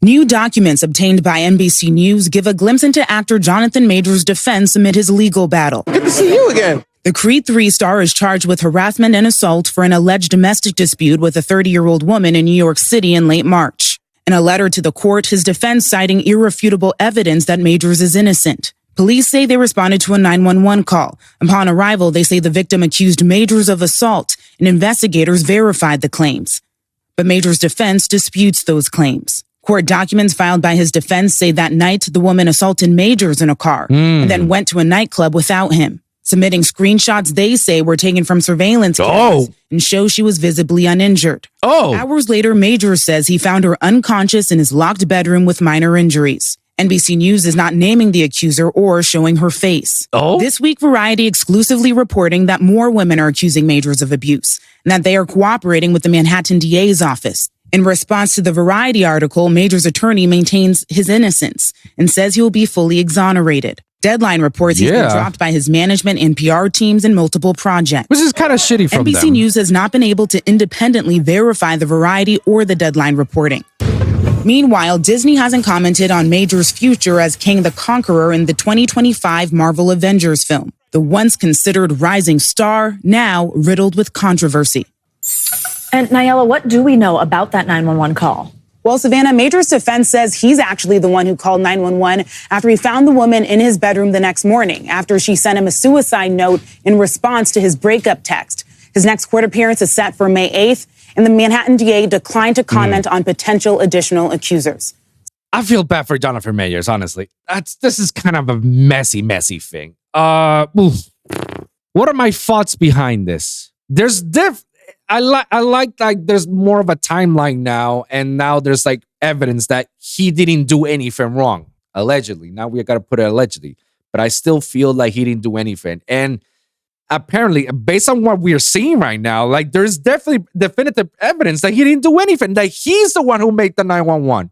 New documents obtained by NBC News give a glimpse into actor Jonathan Majors' defense amid his legal battle. Good to see you again. The Creed 3 star is charged with harassment and assault for an alleged domestic dispute with a 30-year-old woman in New York City in late March. In a letter to the court, his defense citing irrefutable evidence that Majors is innocent. Police say they responded to a 911 call. Upon arrival, they say the victim accused Majors of assault, and investigators verified the claims. But Majors' defense disputes those claims. Court documents filed by his defense say that night the woman assaulted Majors in a car and then went to a nightclub without him. Submitting screenshots they say were taken from surveillance cameras and show she was visibly uninjured. Hours later, Majors says he found her unconscious in his locked bedroom with minor injuries. NBC News is not naming the accuser or showing her face. This week, Variety exclusively reporting that more women are accusing Majors of abuse and that they are cooperating with the Manhattan DA's office. In response to the Variety article, Majors' attorney maintains his innocence and says he will be fully exonerated. Deadline reports he's been dropped by his management and PR teams in multiple projects. Which is kind of shitty from them. NBC News has not been able to independently verify the Variety or the Deadline reporting. Meanwhile, Disney hasn't commented on Majors' future as Kang the Conqueror in the 2025 Marvel Avengers film. The once considered rising star, now riddled with controversy. And Nyala, what do we know about that 911 call? Well, Savannah, Majors' defense says he's actually the one who called 911 after he found the woman in his bedroom the next morning, after she sent him a suicide note in response to his breakup text. His next court appearance is set for May 8th, and the Manhattan DA declined to comment on potential additional accusers. I feel bad for Jonathan Majors, honestly. This is kind of a messy thing. What are my thoughts behind this? I like there's more of a timeline now, and now there's evidence that he didn't do anything wrong, allegedly. Now we got to put it allegedly. but I still feel like he didn't do anything. And apparently, based on what we're seeing right now, like there's definitely definitive evidence that he didn't do anything. That he's the one who made the 911,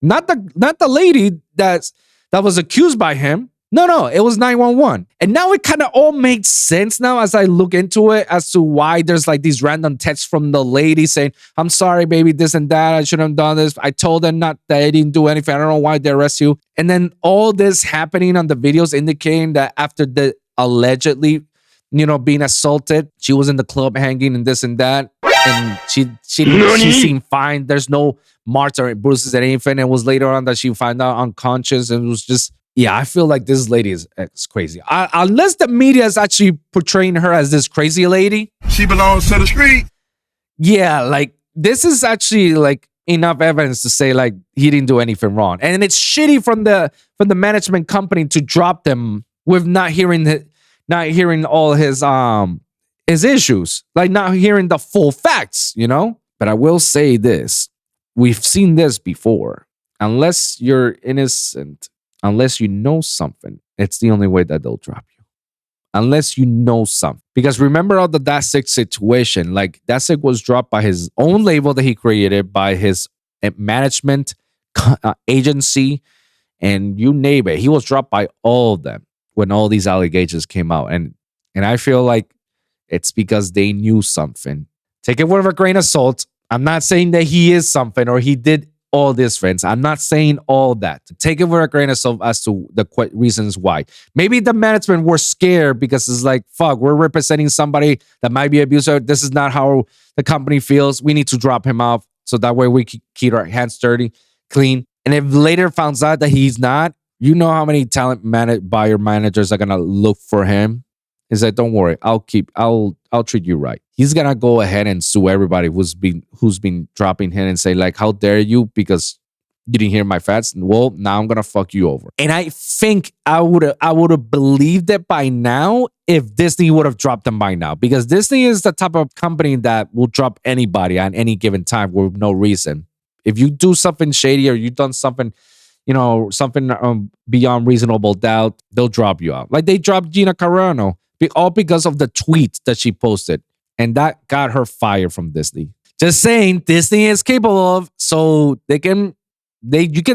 not the lady that was accused by him. No, it was 911. And now it kind of all makes sense now as I look into it as to why there's like these random texts from the lady saying, I'm sorry, baby, this and that. I shouldn't have done this. I told them not that I didn't do anything. I don't know why they arrest you. And then all this happening on the videos indicating that after the allegedly, being assaulted, she was in the club hanging and this and that. And she seemed fine. There's no marks or bruises or anything. It was later on that she found out unconscious and it was just, yeah, I feel like this lady is crazy. Unless the media is actually portraying her as this crazy lady. She belongs to the street. Yeah, like this is actually like enough evidence to say like he didn't do anything wrong. And it's shitty from the management company to drop them with not hearing all his issues, like not hearing the full facts, But I will say this. We've seen this before. Unless you're innocent, unless you know something, it's the only way that they'll drop you. Unless you know something. Because remember all the Dasik situation, like Dasik was dropped by his own label that he created, by his management agency, and you name it. He was dropped by all of them when all these allegations came out. And I feel like it's because they knew something. Take it with a grain of salt. I'm not saying that he is something or he did all this, friends. I'm not saying all that. Take it with a grain of salt as to the reasons why. Maybe the management were scared because it's like, fuck, we're representing somebody that might be abuser. This is not how the company feels. We need to drop him off so that way we keep our hands dirty, clean. And if later finds out that he's not, you know how many talent buyer managers are gonna look for him. He's like, don't worry, I'll treat you right. He's gonna go ahead and sue everybody who's been dropping him and say like, how dare you, because you didn't hear my facts. Well, now I'm gonna fuck you over. And I think I would have believed it by now if Disney would have dropped them by now, because Disney is the type of company that will drop anybody at any given time with no reason. If you do something shady or you've done something, something beyond reasonable doubt, they'll drop you out. Like they dropped Gina Carano, all because of the tweet that she posted. And that got her fired from Disney. Just saying, Disney is capable of, so you can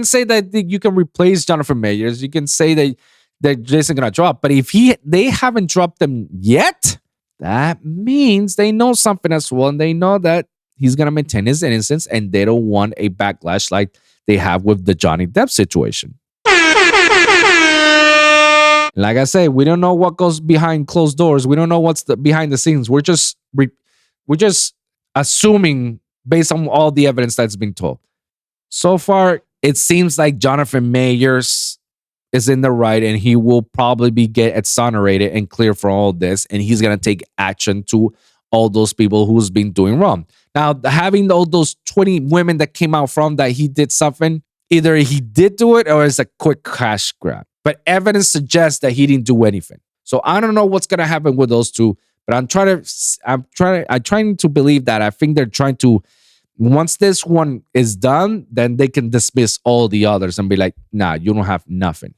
say that you can replace Jonathan Majors. You can say that they're just gonna drop. But if they haven't dropped them yet, that means they know something as well. And they know that he's gonna maintain his innocence and they don't want a backlash like they have with the Johnny Depp situation. Like I say, we don't know what goes behind closed doors. We don't know what's behind the scenes. We're just assuming based on all the evidence that's been told. So far, it seems like Jonathan Majors is in the right, and he will probably get exonerated and clear for all this, and he's gonna take action to all those people who's been doing wrong. Now, having all those 20 women that came out from that he did something, either he did do it or it's a quick cash grab. But evidence suggests that he didn't do anything. So I don't know what's gonna happen with those two. But I'm trying to believe that I think they're trying to, once this one is done, then they can dismiss all the others and be like, nah, you don't have nothing.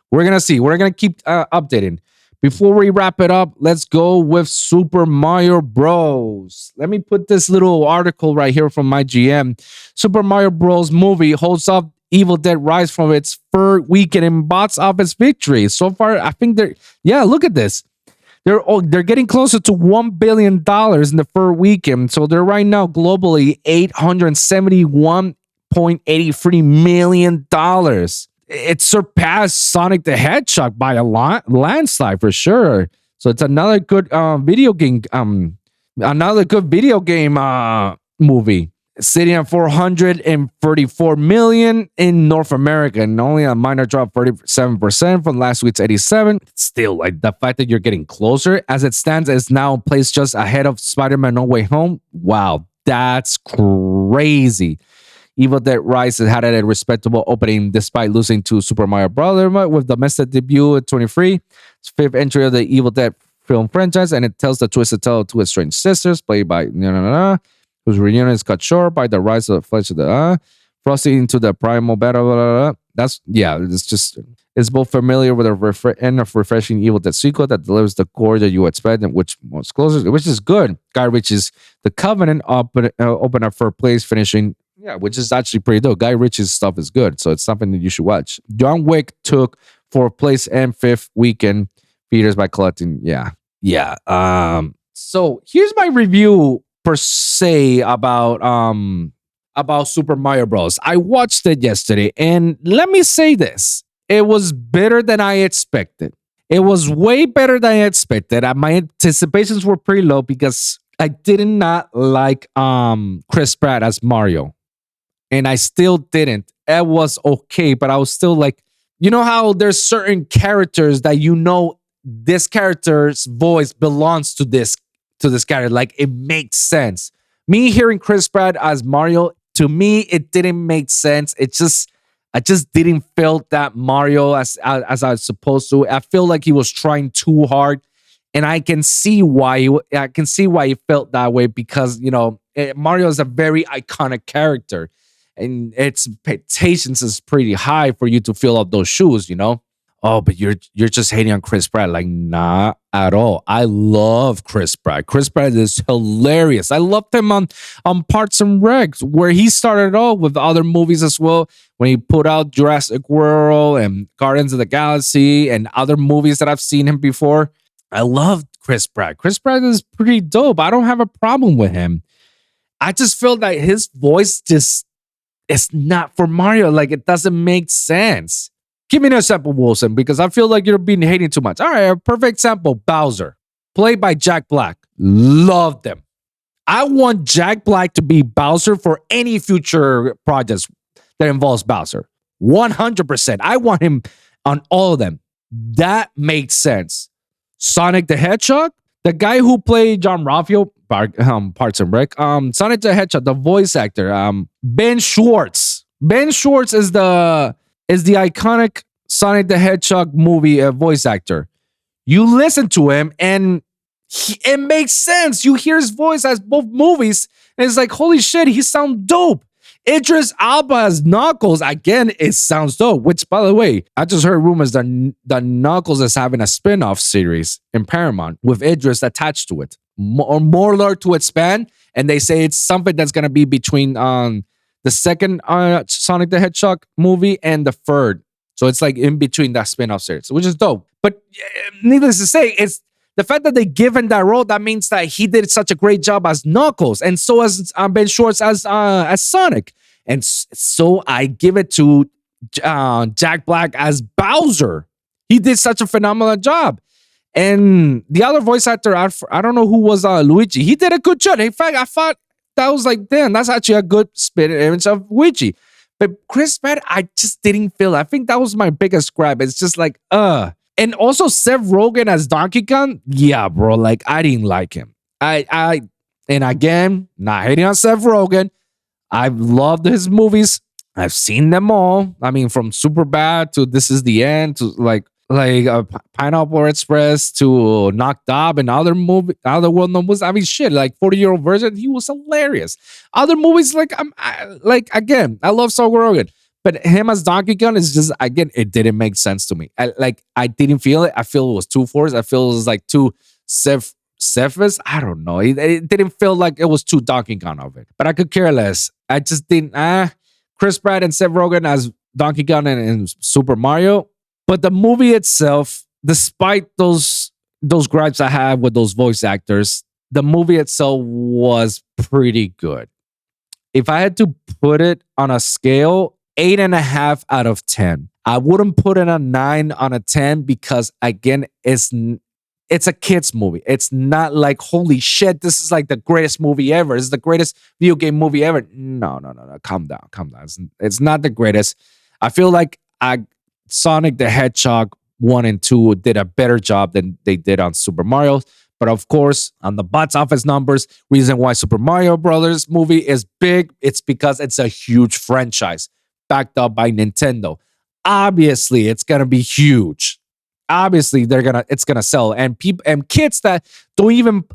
We're gonna see. We're gonna keep updating. Before we wrap it up, let's go with Super Mario Bros. Let me put this little article right here from my GM. Super Mario Bros. Movie holds up Evil Dead Rise from its third weekend in box office victory. So far, I think look at this. They're getting closer to $1 billion in the third weekend. So they're right now globally $871.83 million. It surpassed Sonic the Hedgehog by a landslide for sure. So it's another good video game movie. Sitting at 434 million in North America, and only a minor drop, 37% from last week's 87. Still, like the fact that you're getting closer as it stands is now placed just ahead of Spider-Man No Way Home. Wow, that's crazy. Evil Dead Rise had a respectable opening despite losing to Super Mario Bros. With domestic debut at 23. It's fifth entry of the Evil Dead film franchise, and it tells the twisted tale of two estranged sisters played by whose reunion is cut short by the rise of the flesh of the Frosty into the primal battle. It's just is both familiar with a refreshing Evil Dead sequel that delivers the core that you expect, and which is good. Guy Ritchie's The Covenant opened up for place, finishing, which is actually pretty dope. Guy Ritchie's stuff is good, so it's something that you should watch. John Wick took 4th place and 5th weekend theaters by collecting. So here's my review per se about Super Mario Bros. I watched it yesterday, and let me say this. It was better than I expected. It was way better than I expected. My anticipations were pretty low because I did not like Chris Pratt as Mario. And I still didn't. It was okay, but I was still like, you know how there's certain characters that you know this character's voice belongs to this character. Like, it makes sense. Me hearing Chris Pratt as Mario, to me, it didn't make sense. I just didn't feel that Mario as I was supposed to. I feel like he was trying too hard, and I can see why he felt that way because, you know, Mario is a very iconic character, and expectations is pretty high for you to fill up those shoes, you know. Oh, but you're just hating on Chris Pratt. Like, not at all. I love Chris Pratt. Chris Pratt is hilarious. I loved him on Parks and Rec, where he started off with other movies as well. When he put out Jurassic World and Guardians of the Galaxy and other movies that I've seen him before. I love Chris Pratt. Chris Pratt is pretty dope. I don't have a problem with him. I just feel that his voice it's not for Mario. Like, it doesn't make sense. Give me an example, Wilson, because I feel like you're being hating too much. All right, a perfect example, Bowser, played by Jack Black. Loved him. I want Jack Black to be Bowser for any future projects that involves Bowser. 100%. I want him on all of them. That makes sense. Sonic the Hedgehog, the guy who played John Ralphio, Parts and Rec, Sonic the Hedgehog, the voice actor, Ben Schwartz. Ben Schwartz is the iconic Sonic the Hedgehog movie voice actor. You listen to him and it makes sense. You hear his voice as both movies and it's like, holy shit, he sounds dope. Idris Elba as Knuckles, again, it sounds dope. Which, by the way, I just heard rumors that Knuckles is having a spin-off series in Paramount with Idris attached to it. More lore to expand, and they say it's something that's going to be between the second Sonic the Hedgehog movie and the third. So it's like in between that spin-off series, which is dope. But needless to say, it's the fact that they give him that role, that means that he did such a great job as Knuckles, and so as Ben Schwartz as Sonic. And so I give it to Jack Black as Bowser. He did such a phenomenal job. And the other voice actor, I don't know who was Luigi. He did a good job. In fact, I thought that was like, damn, that's actually a good spin image of Luigi. But Chris Pratt, I just didn't feel it. I think that was my biggest gripe. It's just like, And also Seth Rogen as Donkey Kong. Yeah, bro. Like, I didn't like him. And again, not hating on Seth Rogen. I've loved his movies. I've seen them all. I mean, from Superbad to This Is the End to like Pineapple Express to Knocked Up and other well-known movies. I mean, shit, like 40-Year-Old Virgin, he was hilarious. Other movies, again, I love Seth Rogen. But him as Donkey Kong is just, again, it didn't make sense to me. I didn't feel it. I feel it was too forced. I feel it was like too surface. I don't know. It didn't feel like it was too Donkey Kong of it. But I could care less. I just didn't. Chris Pratt and Seth Rogen as Donkey Kong and Super Mario. But the movie itself, despite those gripes I have with those voice actors, the movie itself was pretty good. If I had to put it on a scale, 8.5 out of 10. I wouldn't put it a 9 on a 10 because, again, it's a kid's movie. It's not like, holy shit, this is like the greatest movie ever. This is the greatest video game movie ever. No. Calm down. It's not the greatest. I feel like Sonic the Hedgehog 1 and 2 did a better job than they did on Super Mario. But of course, on the box office numbers, reason why Super Mario Brothers movie is big, it's because it's a huge franchise backed up by Nintendo. Obviously, it's gonna be huge. Obviously, it's gonna sell, and kids that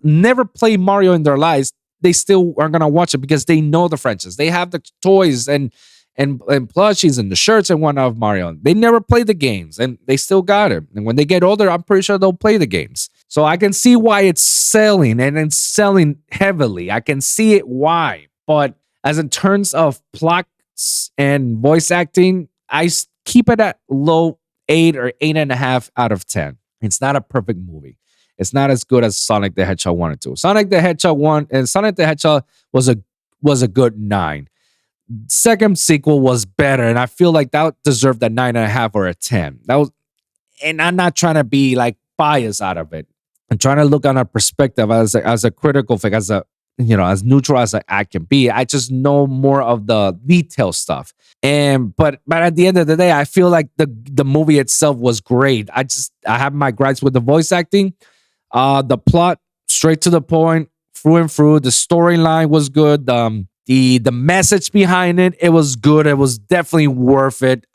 never play Mario in their lives, they still are gonna watch it because they know the franchise. They have the toys and and plushies and the shirts and whatnot of Mario. They never played the games, and they still got it. And when they get older, I'm pretty sure they'll play the games. So I can see why it's selling, and it's selling heavily. I can see it why. But as in terms of plots and voice acting, I keep it at low 8 or 8.5 out of 10. It's not a perfect movie. It's not as good as Sonic the Hedgehog 1 and 2. Sonic the Hedgehog 1 and Sonic the Hedgehog was a good 9. Second sequel was better, and I feel like that deserved a 9.5 or a 10. That was, and I'm not trying to be like biased out of it. I'm trying to look on a perspective as a critical thing, as neutral as I can be. I just know more of the detail stuff. But at the end of the day, I feel like the movie itself was great. I have my gripes with the voice acting, the plot, straight to the point, through and through. The storyline was good. The message behind it was good. It was definitely worth it.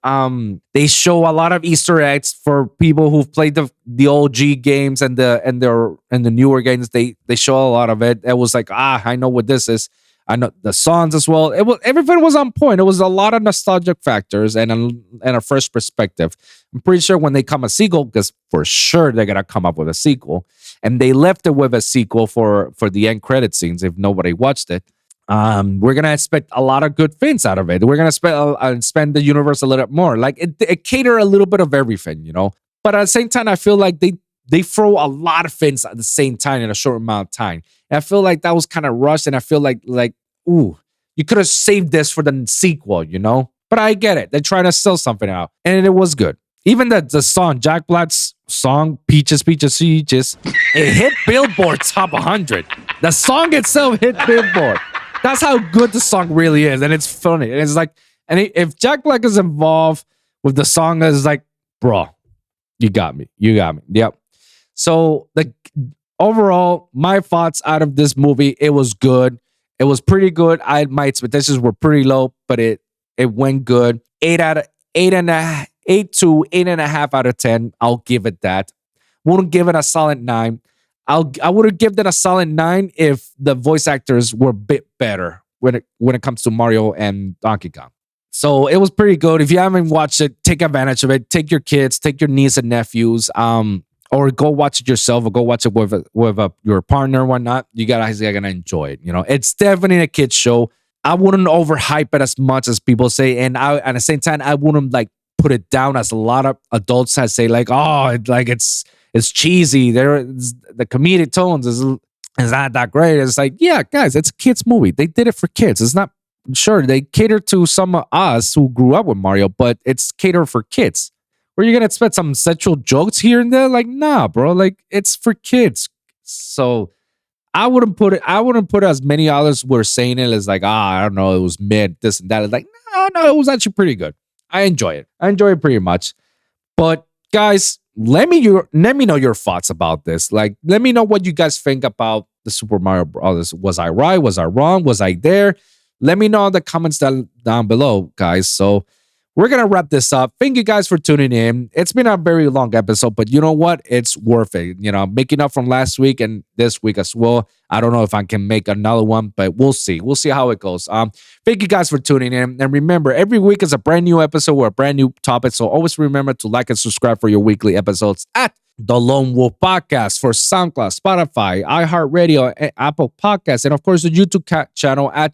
They show a lot of Easter eggs for people who've played the OG games and the newer games. They show a lot of it. It was like, I know what this is. I know the songs as well. Everything was on point. It was a lot of nostalgic factors and a fresh perspective. I'm pretty sure when they come a sequel, because for sure they're gonna come up with a sequel, and they left it with a sequel for the end credit scenes. If nobody watched it. We're gonna expect a lot of good things out of it. We're gonna spend the universe a little bit more. Like it cater a little bit of everything, But at the same time, I feel like they throw a lot of things at the same time in a short amount of time. And I feel like that was kind of rushed, and I feel like ooh, you could have saved this for the sequel, But I get it. They're trying to sell something out, and it was good. Even the song, Jack Black's song, Peaches, Peaches, Peaches, it hit Billboard Top 100. The song itself hit Billboard. That's how good the song really is, and it's funny. And it's like, if Jack Black is involved with the song, it's like, bro, you got me. Yep. So overall, my thoughts out of this movie, it was good. It was pretty good. My expectations were pretty low, but it went good. 8 to 8.5 out of 10. I'll give it that. Wouldn't give it a solid 9. I would have given it a solid 9 if the voice actors were a bit better when it comes to Mario and Donkey Kong. So it was pretty good. If you haven't watched it, take advantage of it. Take your kids, take your niece and nephews, or go watch it yourself, or go watch it with your partner or whatnot. You guys are gonna enjoy it. It's definitely a kids show. I wouldn't overhype it as much as people say, and at the same time, I wouldn't put it down as a lot of adults have say it's cheesy. The comedic tones is not that great. It's like, yeah, guys, it's a kids movie. They did it for kids. It's not, sure, they cater to some of us who grew up with Mario, but it's catered for kids. Were you gonna expect some sexual jokes here and there? Like, nah, bro. Like, it's for kids. So I wouldn't put it as many others were saying it as like, I don't know, it was mid, this and that. It's like, no, it was actually pretty good. I enjoy it. I enjoy it pretty much. But guys, let me know your thoughts about this. Like, let me know what you guys think about the Super Mario Brothers. Was I right? Was I wrong? Was I there? Let me know in the comments down below, guys. So we're going to wrap this up. Thank you guys for tuning in. It's been a very long episode, but you know what? It's worth it. Making up from last week and this week as well. I don't know if I can make another one, but we'll see. We'll see how it goes. Thank you guys for tuning in. And remember, every week is a brand new episode or a brand new topic. So always remember to like and subscribe for your weekly episodes at The Lone Wolv Podcast for SoundCloud, Spotify, iHeartRadio, and Apple Podcasts. And of course, the YouTube channel at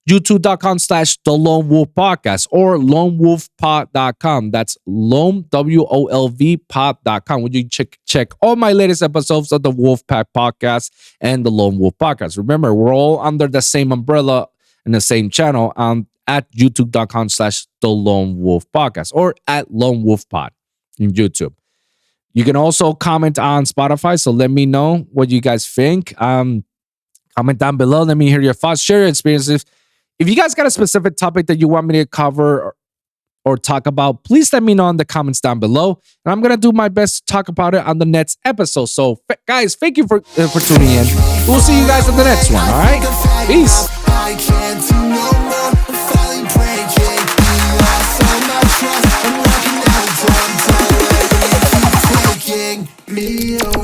youtube.com/The Lone Wolv Podcast or lonewolfpod.com. That's lone, WOLV pod.com, where you check all my latest episodes of the Wolfpack Podcast and the Lone Wolv Podcast. Remember, we're all under the same umbrella and the same channel at youtube.com/The Lone Wolv Podcast or at Lone Wolf Pod in YouTube. You can also comment on Spotify, so let me know what you guys think. Comment down below. Let me hear your thoughts. Share your experiences. If you guys got a specific topic that you want me to cover or talk about, please let me know in the comments down below. And I'm going to do my best to talk about it on the next episode. So, guys, thank you for tuning in. We'll see you guys in the next one, all right? Peace. I can't do no more. I'm finally breaking. You lost all my trust. I'm walking out of time. Don't let it keep taking me away.